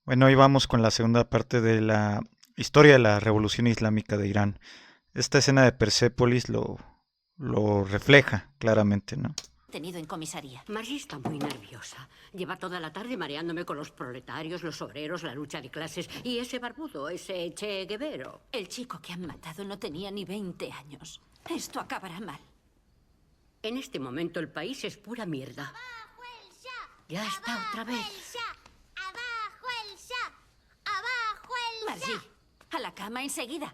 Bueno, hoy vamos con la segunda parte de la historia de la Revolución Islámica de Irán. Esta escena de Persépolis lo refleja claramente, ¿no? Tenido en comisaría. Margie está muy nerviosa. Lleva toda la tarde mareándome con los proletarios, los obreros, la lucha de clases y ese barbudo, ese Che Guevero. El chico que han matado no tenía ni 20 años. Esto acabará mal. En este momento el país es pura mierda. ¡Abajo el Shah! Ya está ¡Abajo otra vez. el Shah! ¡Abajo el Shah! ¡Abajo el Margie, Shah! a la cama enseguida.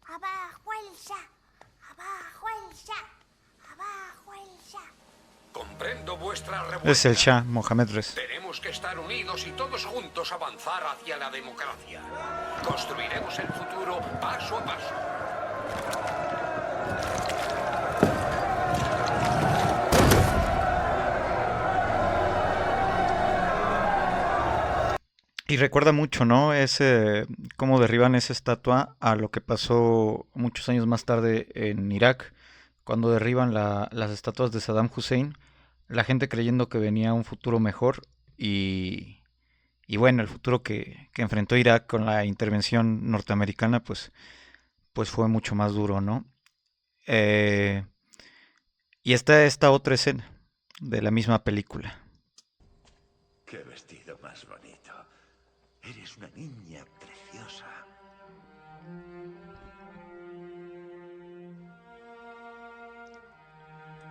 ¡Abajo el Shah! ¡Abajo el Shah! ¡Abajo el Shah! Comprendo vuestra revuelta. Es el Shah Mohammed Reza. Tenemos que estar unidos y todos juntos avanzar hacia la democracia. Construiremos el futuro paso a paso. Y recuerda mucho, ¿no? Ese, cómo derriban esa estatua a lo que pasó muchos años más tarde en Irak, cuando derriban las estatuas de Saddam Hussein, la gente creyendo que venía un futuro mejor y, y bueno, el futuro que enfrentó Irak con la intervención norteamericana, pues fue mucho más duro, ¿no? Eh, y está esta otra escena de la misma película. Qué vestido más bonito. Eres una niña preciosa.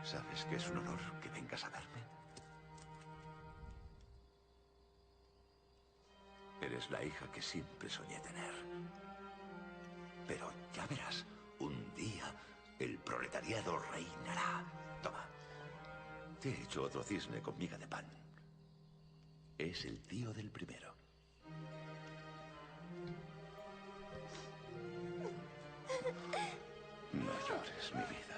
¿Sabes que es un honor que vengas a verme? Eres la hija que siempre soñé tener. Pero ya verás, un día el proletariado reinará. Toma. Te he hecho otro cisne con miga de pan. Es el tío del primero. No llores, mi vida.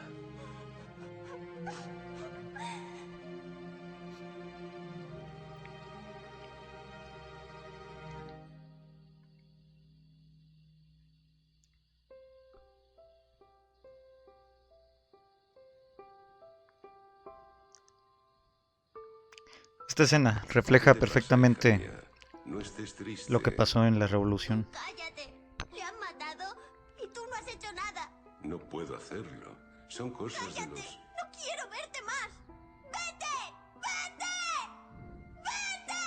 Esta escena refleja ¿Qué te pasa, perfectamente hija mía? No estés triste. lo que pasó en la revolución. ¡Cállate! Le han matado y tú no has hecho nada. No puedo hacerlo. Son cosas de ¡Cállate! los... ¡No quiero verte más! ¡Vete! ¡Vete! ¡Vete!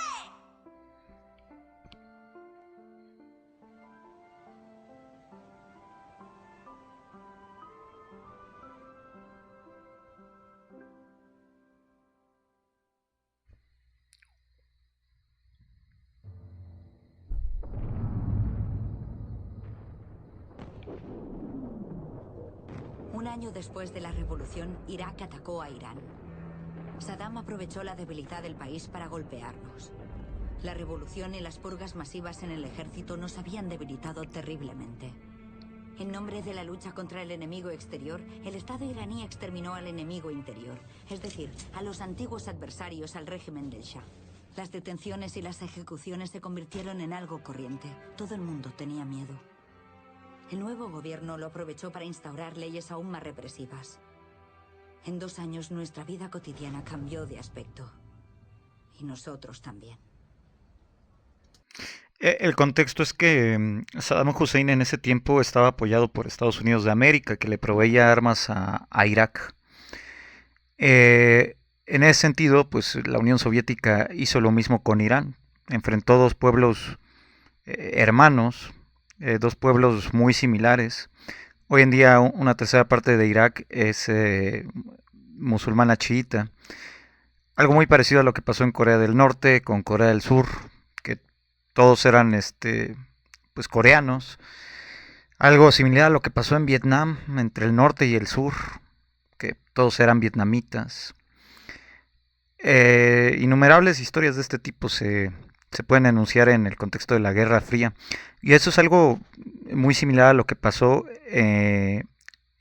Un año después de la revolución, Irak atacó a Irán. Saddam aprovechó la debilidad del país para golpearnos. La revolución y las purgas masivas en el ejército nos habían debilitado terriblemente. En nombre de la lucha contra el enemigo exterior, el Estado iraní exterminó al enemigo interior, es decir, a los antiguos adversarios al régimen del Shah. Las detenciones y las ejecuciones se convirtieron en algo corriente. Todo el mundo tenía miedo. El nuevo gobierno lo aprovechó para instaurar leyes aún más represivas. En 2 años nuestra vida cotidiana cambió de aspecto. Y nosotros también. El contexto es que Saddam Hussein en ese tiempo estaba apoyado por Estados Unidos de América, que le proveía armas a Irak. En ese sentido, pues la Unión Soviética hizo lo mismo con Irán. Enfrentó dos pueblos hermanos, dos pueblos muy similares. Hoy en día una tercera parte de Irak es musulmana chiita. Algo muy parecido a lo que pasó en Corea del Norte con Corea del Sur, que todos eran pues coreanos. Algo similar a lo que pasó en Vietnam entre el norte y el sur, que todos eran vietnamitas. Innumerables historias de este tipo se pueden enunciar en el contexto de la Guerra Fría. Y eso es algo muy similar a lo que pasó en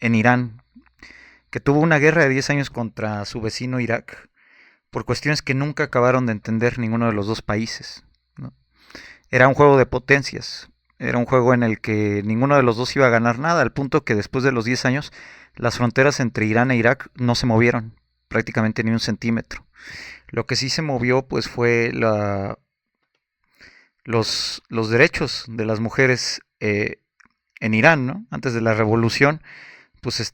Irán, que tuvo una guerra de 10 años contra su vecino Irak, por cuestiones que nunca acabaron de entender ninguno de los dos países, ¿no? Era un juego de potencias, era un juego en el que ninguno de los dos iba a ganar nada, al punto que después de los 10 años las fronteras entre Irán e Irak no se movieron prácticamente ni un centímetro. Lo que sí se movió pues fue los derechos de las mujeres en Irán, ¿no? Antes de la revolución, pues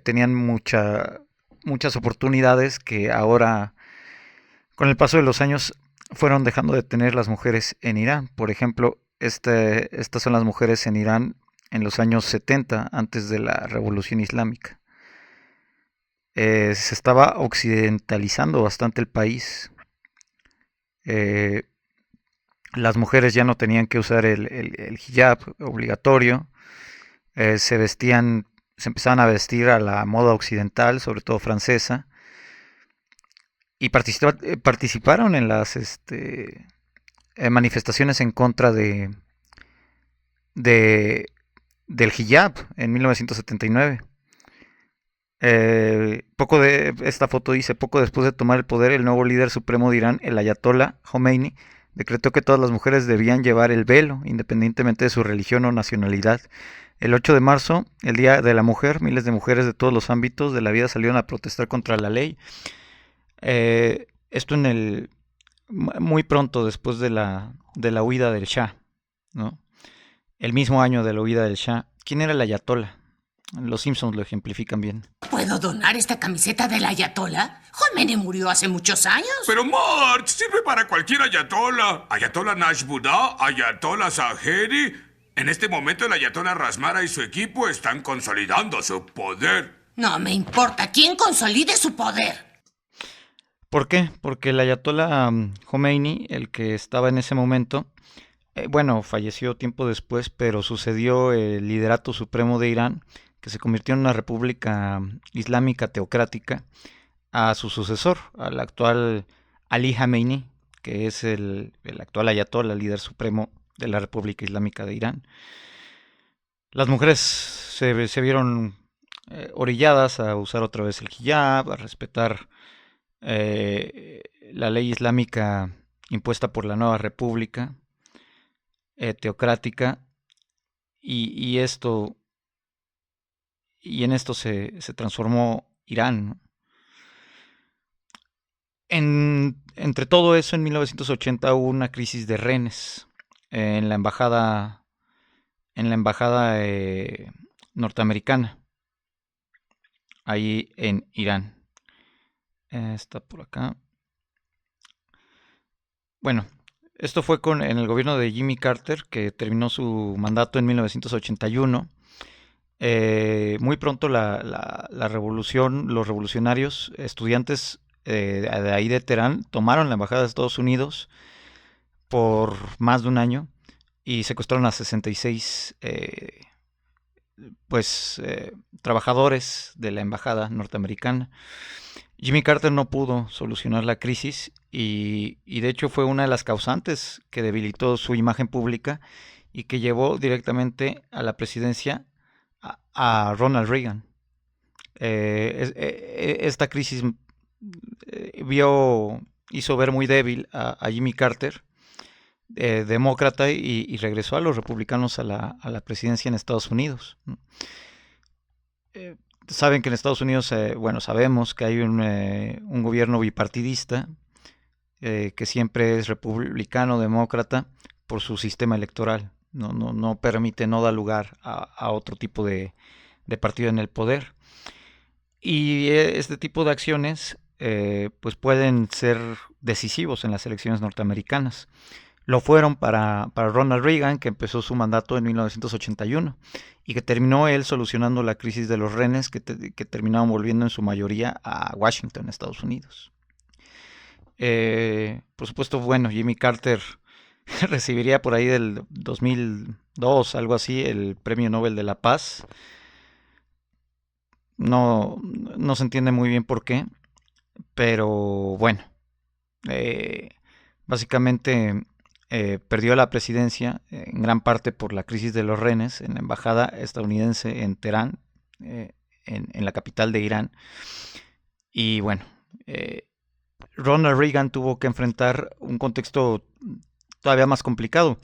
tenían muchas oportunidades que ahora, con el paso de los años, fueron dejando de tener las mujeres en Irán. Por ejemplo, estas son las mujeres en Irán en los años 70, antes de la revolución islámica. Se estaba occidentalizando bastante el país. Las mujeres ya no tenían que usar el hijab obligatorio. Se empezaban a vestir a la moda occidental, sobre todo francesa. Y participaron en las manifestaciones en contra del hijab en 1979. Esta foto dice: poco después de tomar el poder, el nuevo líder supremo de Irán, el ayatollah Khomeini, decretó que todas las mujeres debían llevar el velo, independientemente de su religión o nacionalidad. El 8 de marzo, el Día de la Mujer, miles de mujeres de todos los ámbitos de la vida salieron a protestar contra la ley. Esto muy pronto después de la huida del Shah, ¿no? El mismo año de la huida del Shah. ¿Quién era el ayatollah? Los Simpsons lo ejemplifican bien. ¿Puedo donar esta camiseta del ayatollah? Khomeini murió hace muchos años. Pero March, sirve para cualquier ayatollah. Ayatollah Nashbuddha, ayatollah Zahedi. En este momento el ayatollah Rasmara y su equipo están consolidando su poder. No me importa quién consolide su poder. ¿Por qué? Porque el ayatollah Khomeini, el que estaba en ese momento, falleció tiempo después, pero sucedió el liderato supremo de Irán, que se convirtió en una república islámica teocrática, a su sucesor, al actual Ali Khamenei, que es el actual ayatollah, el líder supremo de la República Islámica de Irán. Las mujeres se vieron orilladas a usar otra vez el hijab, a respetar la ley islámica impuesta por la nueva república teocrática, y en esto se transformó Irán, ¿no? Entre todo eso, en 1980 hubo una crisis de rehenes en la embajada norteamericana ahí en Irán. Está por acá. Bueno, esto fue en el gobierno de Jimmy Carter, que terminó su mandato en 1981. Muy pronto la revolución, los revolucionarios estudiantes de ahí de Teherán tomaron la embajada de Estados Unidos por más de un año y secuestraron a 66 trabajadores de la embajada norteamericana. Jimmy Carter no pudo solucionar la crisis y de hecho fue una de las causantes que debilitó su imagen pública y que llevó directamente a la presidencia a Ronald Reagan. Esta crisis hizo ver muy débil a Jimmy Carter, demócrata, y regresó a los republicanos a la presidencia en Estados Unidos. Saben que en Estados Unidos, sabemos que hay un gobierno bipartidista que siempre es republicano, demócrata, por su sistema electoral. No permite, no da lugar a otro tipo de partido en el poder. Y este tipo de acciones pues pueden ser decisivos en las elecciones norteamericanas. Lo fueron para Ronald Reagan, que empezó su mandato en 1981 y que terminó él solucionando la crisis de los rehenes que terminaron volviendo en su mayoría a Washington, Estados Unidos. Por supuesto, Jimmy Carter recibiría por ahí del 2002, algo así, el Premio Nobel de la Paz. No se entiende muy bien por qué, pero básicamente perdió la presidencia en gran parte por la crisis de los rehenes en la embajada estadounidense en Teherán, en la capital de Irán. Y Ronald Reagan tuvo que enfrentar un contexto todavía más complicado,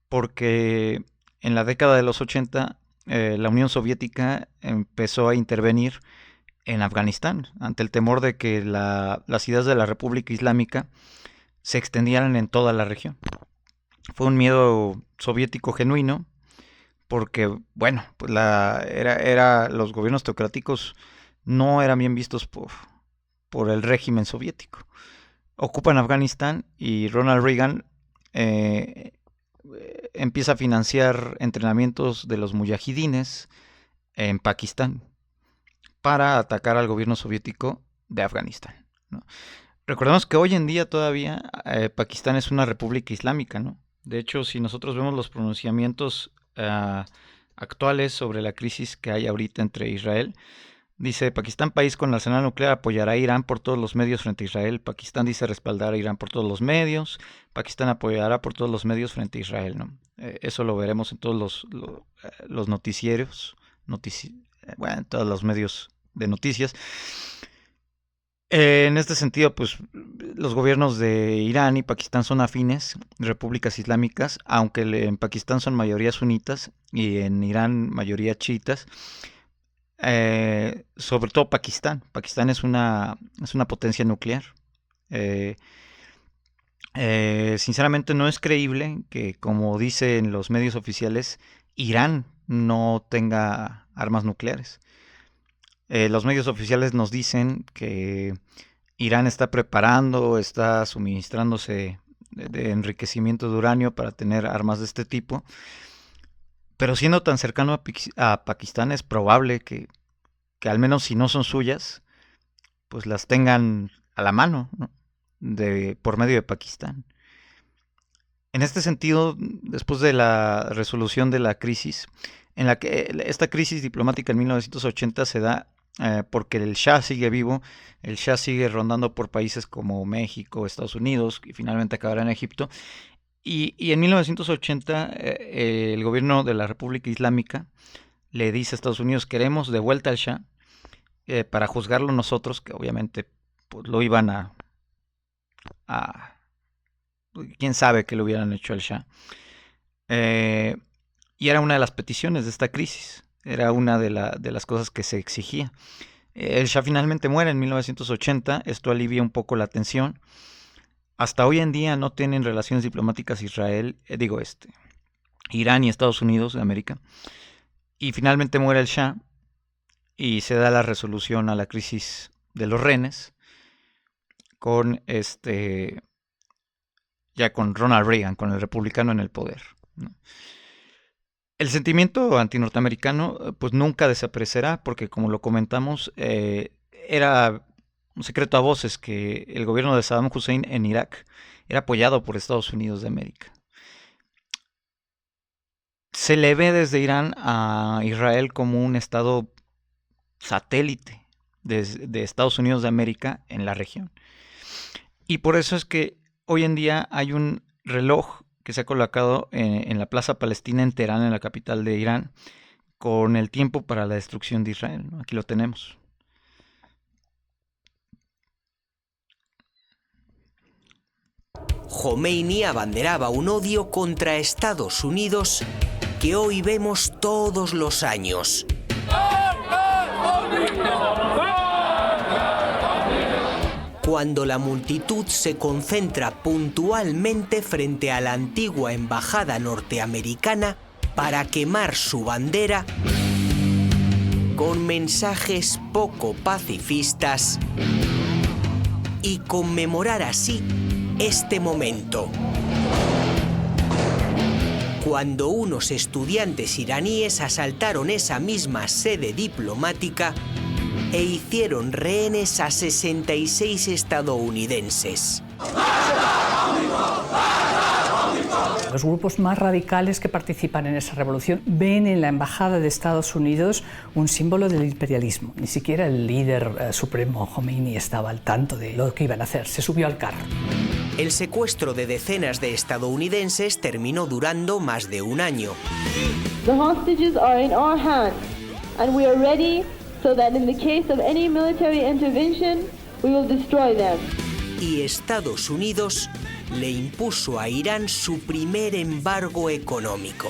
porque en la década de los 80 la Unión Soviética empezó a intervenir en Afganistán ante el temor de que las ideas de la República Islámica se extendieran en toda la región. fue un miedo soviético genuino, porque, bueno, pues los gobiernos teocráticos no eran bien vistos por el régimen soviético. Ocupan Afganistán y Ronald Reagan empieza a financiar entrenamientos de los mujahidines en Pakistán para atacar al gobierno soviético de Afganistán, ¿no? Recordemos que hoy en día todavía Pakistán es una república islámica, ¿no? De hecho, si nosotros vemos los pronunciamientos actuales sobre la crisis que hay ahorita entre Israel, dice: Pakistán, país con arsenal nuclear, apoyará a Irán por todos los medios frente a Israel. Pakistán dice respaldar a Irán por todos los medios. Pakistán apoyará por todos los medios frente a Israel, ¿no? Eso lo veremos en todos los noticieros, en todos los medios de noticias. En este sentido, pues los gobiernos de Irán y Pakistán son afines, repúblicas islámicas, aunque en Pakistán son mayoría sunitas y en Irán mayoría chiitas. Sobre todo Pakistán. Pakistán es una potencia nuclear. Sinceramente no es creíble que, como dicen los medios oficiales, Irán no tenga armas nucleares. Los medios oficiales nos dicen que Irán está suministrándose de enriquecimiento de uranio para tener armas de este tipo. Pero siendo tan cercano a Pakistán, es probable que al menos si no son suyas, pues las tengan a la mano, ¿no? Por medio de Pakistán. En este sentido, después de la resolución de la crisis, en la que esta crisis diplomática en 1980 se da porque el Shah sigue vivo, el Shah sigue rondando por países como México, Estados Unidos, y finalmente acabará en Egipto. Y en 1980 el gobierno de la República Islámica le dice a Estados Unidos: queremos de vuelta al Shah para juzgarlo nosotros, que obviamente pues, lo iban quién sabe qué le hubieran hecho al Shah. Y era una de las peticiones de esta crisis, era una de las cosas que se exigía. El Shah finalmente muere en 1980, esto alivia un poco la tensión. Hasta hoy en día no tienen relaciones diplomáticas Irán y Estados Unidos de América. Y finalmente muere el Shah y se da la resolución a la crisis de los rehenes con ya con Ronald Reagan, con el republicano en el poder, ¿no? El sentimiento antinorteamericano pues nunca desaparecerá porque, como lo comentamos, era un secreto a voces que el gobierno de Saddam Hussein en Irak era apoyado por Estados Unidos de América. Se le ve desde Irán a Israel como un estado satélite de Estados Unidos de América en la región. Y por eso es que hoy en día hay un reloj que se ha colocado en la Plaza Palestina en Teherán, en la capital de Irán, con el tiempo para la destrucción de Israel, ¿no? Aquí lo tenemos. Jomeini abanderaba un odio contra Estados Unidos que hoy vemos todos los años. Cuando la multitud se concentra puntualmente frente a la antigua embajada norteamericana para quemar su bandera con mensajes poco pacifistas y conmemorar así este momento. Cuando unos estudiantes iraníes asaltaron esa misma sede diplomática e hicieron rehenes a 66 estadounidenses. Los grupos más radicales que participan en esa revolución ven en la embajada de Estados Unidos un símbolo del imperialismo. Ni siquiera el líder supremo Jomeini estaba al tanto de lo que iban a hacer. Se subió al carro. El secuestro de decenas de estadounidenses terminó durando más de un año. The hostages are in our hands, and we are ready so that in the case of any military intervention, we will destroy them. Y Estados Unidos le impuso a Irán su primer embargo económico.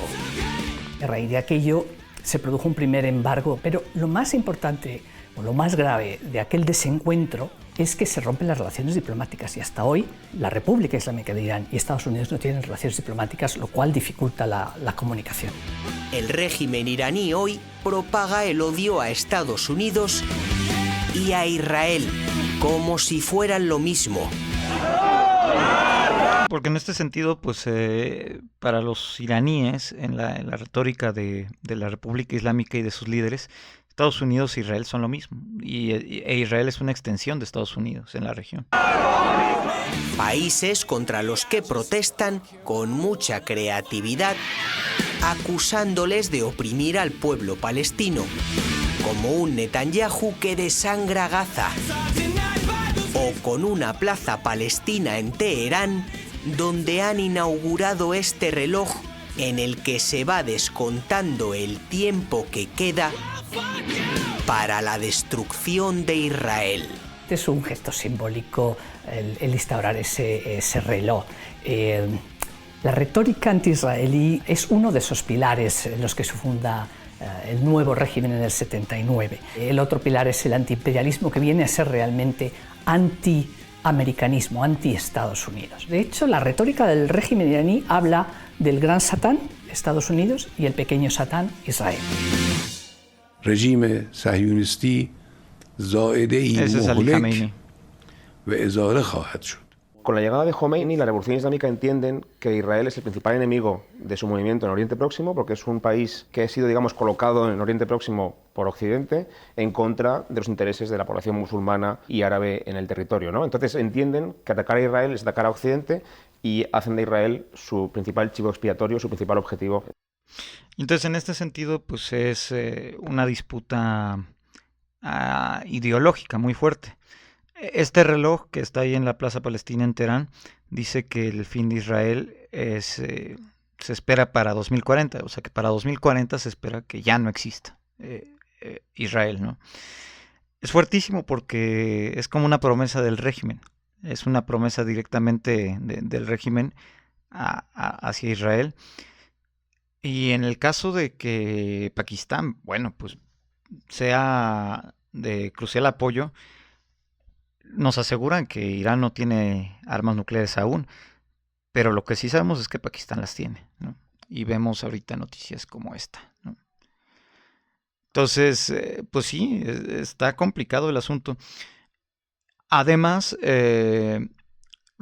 A raíz de aquello se produjo un primer embargo, pero lo más importante o lo más grave de aquel desencuentro es que se rompen las relaciones diplomáticas y hasta hoy la República Islámica de Irán y Estados Unidos no tienen relaciones diplomáticas, lo cual dificulta la comunicación. El régimen iraní hoy propaga el odio a Estados Unidos y a Israel, como si fueran lo mismo. Porque en este sentido, pues para los iraníes, en la retórica de la República Islámica y de sus líderes, Estados Unidos e Israel son lo mismo, e Israel es una extensión de Estados Unidos en la región. Países contra los que protestan con mucha creatividad, acusándoles de oprimir al pueblo palestino, como un Netanyahu que desangra Gaza, o con una plaza palestina en Teherán, donde han inaugurado este reloj en el que se va descontando el tiempo que queda para la destrucción de Israel. Es un gesto simbólico el instaurar ese reloj. La retórica anti-israelí es uno de esos pilares en los que se funda el nuevo régimen en el 79. El otro pilar es el antiimperialismo, que viene a ser realmente anti-americanismo, anti-Estados Unidos. De hecho, la retórica del régimen iraní habla del gran Satán, Estados Unidos, y el pequeño Satán, Israel. رژیم صهیونیستی زائده‌ای مهلک و ازاره خواهد شد. Con la llegada de Jomeini, la Revolución Islámica entienden que Israel es el principal enemigo de su movimiento en Oriente Próximo, porque es un país que ha sido, digamos, colocado en Oriente Próximo por Occidente en contra de los intereses de la población musulmana y árabe en el territorio, ¿no? Entonces entienden que atacar a Israel es atacar a Occidente y hacen de Israel su principal chivo expiatorio, su principal objetivo. Entonces, en este sentido, pues es una disputa ideológica muy fuerte. Este reloj que está ahí en la Plaza Palestina en Teherán dice que el fin de Israel se espera para 2040, o sea que para 2040 se espera que ya no exista Israel, ¿no? Es fuertísimo porque es como una promesa del régimen, es una promesa directamente del régimen hacia Israel. Y en el caso de que Pakistán, bueno, pues sea de crucial apoyo, nos aseguran que Irán no tiene armas nucleares aún, pero lo que sí sabemos es que Pakistán las tiene, ¿no? Y vemos ahorita noticias como esta, ¿no? Entonces, pues sí, está complicado el asunto. Además, lo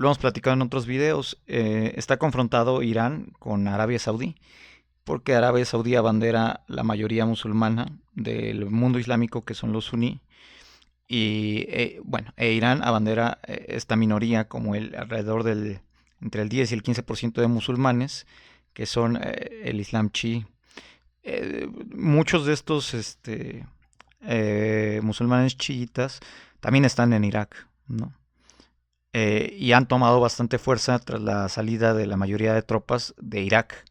hemos platicado en otros videos, está confrontado Irán con Arabia Saudí, porque Arabia Saudí abandera la mayoría musulmana del mundo islámico, que son los suní, y Irán abandera esta minoría como alrededor del entre el 10 y el 15% de musulmanes, que son el Islam chií. Muchos de estos musulmanes chiitas también están en Irak, ¿no? Y han tomado bastante fuerza tras la salida de la mayoría de tropas de Irak,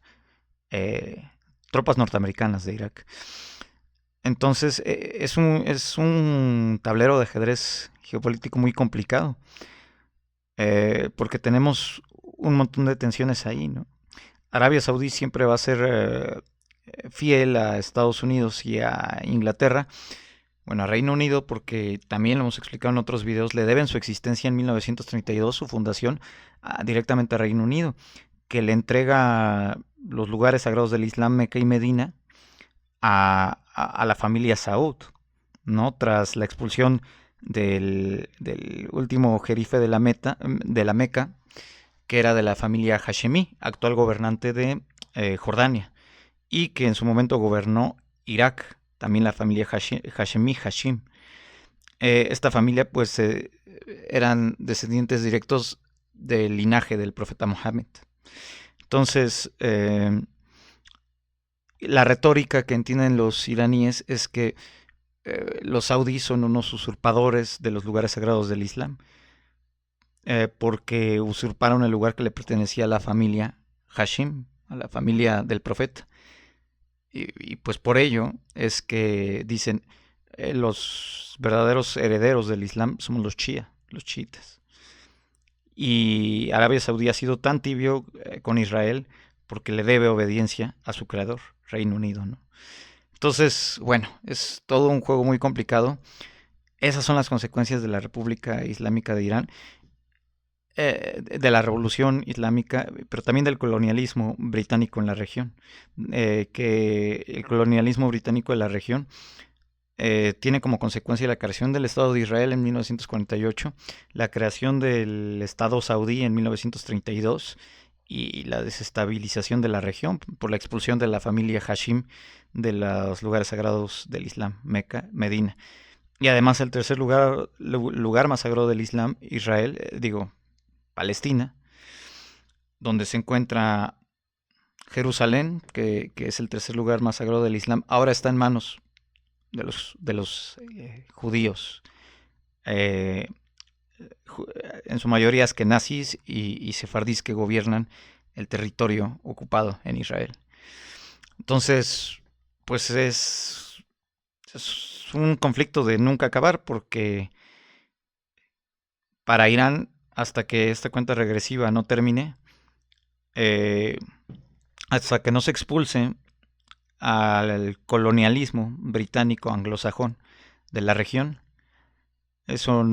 tropas norteamericanas de Irak. Entonces es un tablero de ajedrez geopolítico muy complicado, porque tenemos un montón de tensiones ahí, ¿no? Arabia Saudí siempre va a ser fiel a Estados Unidos y a Inglaterra, bueno, a Reino Unido, porque también lo hemos explicado en otros videos, le deben su existencia en 1932, su fundación, directamente a Reino Unido, que le entrega los lugares sagrados del Islam, Meca y Medina, a la familia Saud, ¿no? Tras la expulsión del último jerife de la Meca, que era de la familia Hashemí, actual gobernante de Jordania, y que en su momento gobernó Irak, también la familia Hashemí Hashim. Esta familia pues eran descendientes directos del linaje del profeta Mohammed. Entonces, la retórica que entienden los iraníes es que los saudíes son unos usurpadores de los lugares sagrados del Islam, porque usurparon el lugar que le pertenecía a la familia Hashim, a la familia del profeta. Y pues por ello es que dicen los verdaderos herederos del Islam somos los chiitas. Y Arabia Saudí ha sido tan tibio con Israel porque le debe obediencia a su creador, Reino Unido, ¿no? Entonces, bueno, es todo un juego muy complicado. Esas son las consecuencias de la República Islámica de Irán, de la Revolución Islámica, pero también del colonialismo británico en la región. Que el colonialismo británico de la región tiene como consecuencia la creación del Estado de Israel en 1948, la creación del Estado saudí en 1932 y la desestabilización de la región por la expulsión de la familia Hashim de los lugares sagrados del Islam, Meca, Medina. Y además el tercer lugar más sagrado del Islam, Israel, Palestina, donde se encuentra Jerusalén, que es el tercer lugar más sagrado del Islam, ahora está en manos de los judíos, en su mayoría askenazis y sefardíes que gobiernan el territorio ocupado en Israel. Entonces, pues es un conflicto de nunca acabar, porque para Irán, hasta que esta cuenta regresiva no termine, hasta que no se expulse al colonialismo británico anglosajón de la región, eso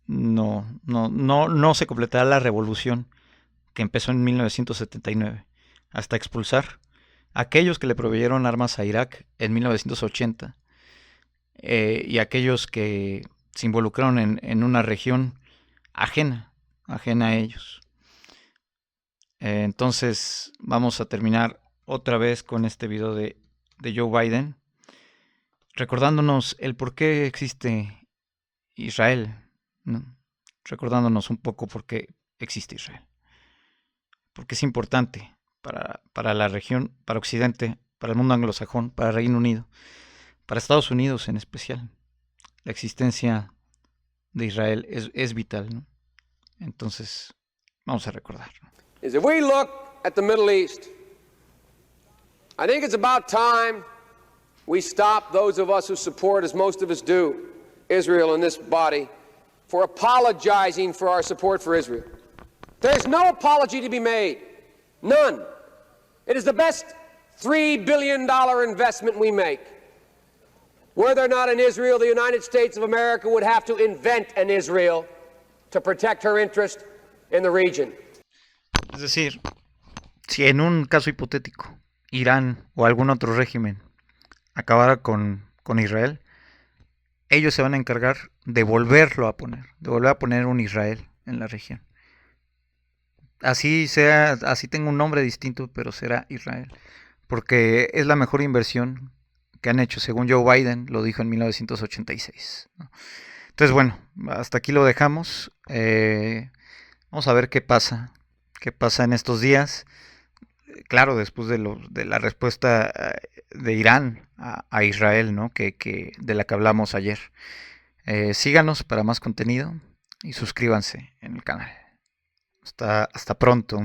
no se completará la revolución que empezó en 1979, hasta expulsar a aquellos que le proveyeron armas a Irak en 1980 y aquellos que se involucraron en una región ajena a ellos. Entonces vamos a terminar otra vez con este video de Joe Biden, recordándonos el por qué existe Israel, ¿no? Recordándonos un poco por qué existe Israel, porque es importante para la región, para Occidente, para el mundo anglosajón, para el Reino Unido, para Estados Unidos en especial. La existencia de Israel es vital, ¿no? Entonces vamos a recordar. If we look at the Middle East, I think it's about time we stop, those of us who support, as most of us do, Israel in this body, for apologizing for our support for Israel. There's no apology to be made. None. It is the best $3 billion investment we make. Were there not an Israel, the United States of America would have to invent an Israel to protect her interest in the region. Es decir, si en un caso hipotético Irán o algún otro régimen acabara con Israel, ellos se van a encargar de volverlo a poner, de volver a poner un Israel en la región. Así tenga un nombre distinto, pero será Israel, porque es la mejor inversión que han hecho, según Joe Biden lo dijo en 1986, ¿no? Entonces, bueno, hasta aquí lo dejamos. Vamos a ver qué pasa en estos días. Claro, después de la respuesta de Irán a Israel, ¿no? De la que hablamos ayer. Síganos para más contenido y suscríbanse en el canal. Hasta pronto.